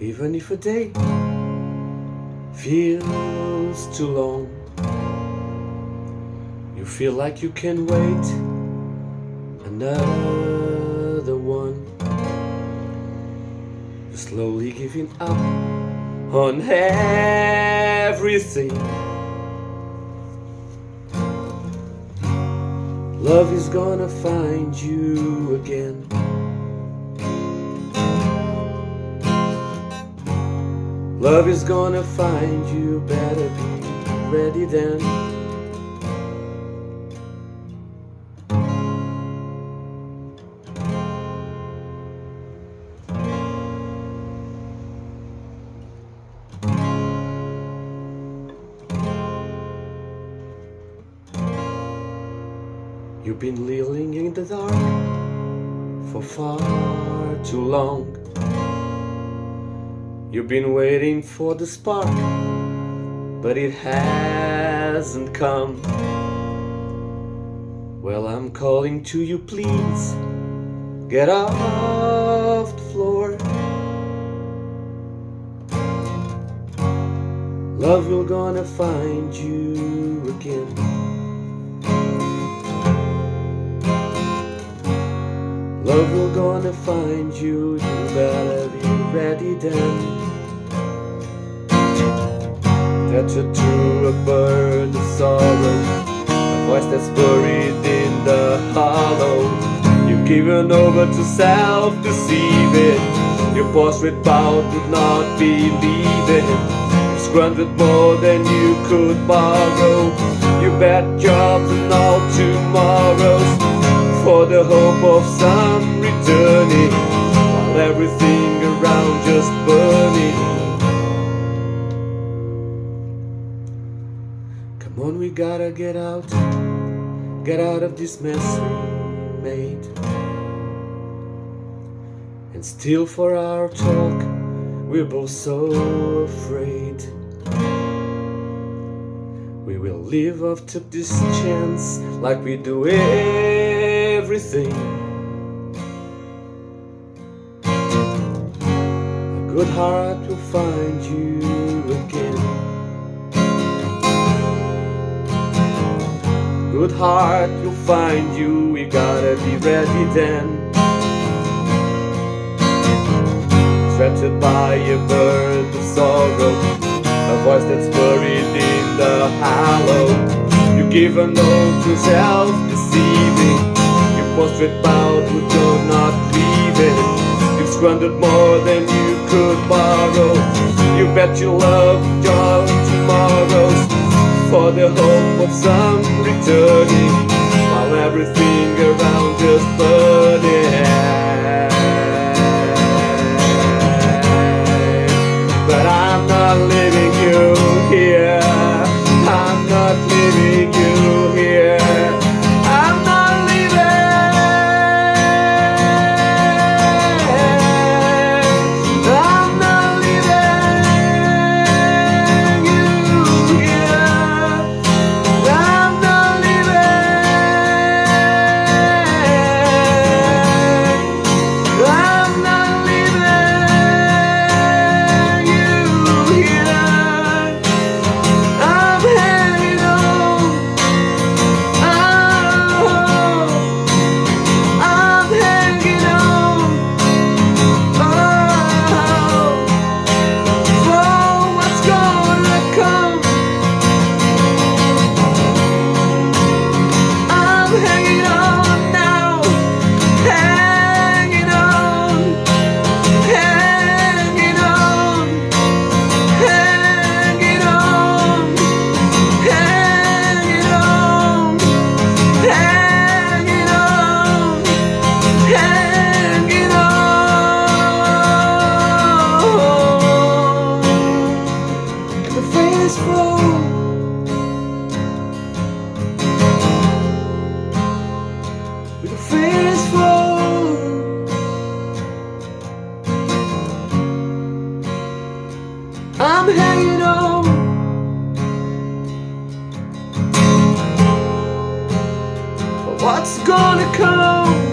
Even if a day feels too long, you feel like you can wait another one. You're slowly giving up on everything. Love is gonna find you again. Love is gonna find you, better be ready then. You've been living in the dark for far too long. You've been waiting for the spark, but it hasn't come. Well, I'm calling to you, please get off the floor. Love will gonna find you again. Love will gonna find you, you better be ready then. Tattooed to a bird of sorrow, a voice that's buried in the hollow. You've given over to self-deceiving. Your portrait bound would not believe it. You've squandered more than you could borrow. You bad jobs and all tomorrows for the hope of some returning, while everything around just burning. Come on, we gotta get out of this mess we made. And still for our talk, we're both so afraid. We will live off to this chance like we do everything. A good heart will find you again. Good heart will find you, we gotta be ready then. Threatened by a bird of sorrow, a voice that's buried in the hollow. You give an oath to self-deceiving. Your portrait bound would do not leave it. You've squandered more than you could borrow. You bet your love your tomorrows for the hope of some returning, while everything around just burning. But I'm not leaving you here. I'm not leaving you here. I'm not leaving. I'm not leaving you here. I'm not leaving. I'm not leaving you here. I'm hanging on. I'm hanging on. For what's gonna come. I'm hanging on now. Hanging on. Hanging on. Hanging on. Hanging on. Hanging on. Hanging on. The face full. With a face full. I'm hanging on. For what's gonna come.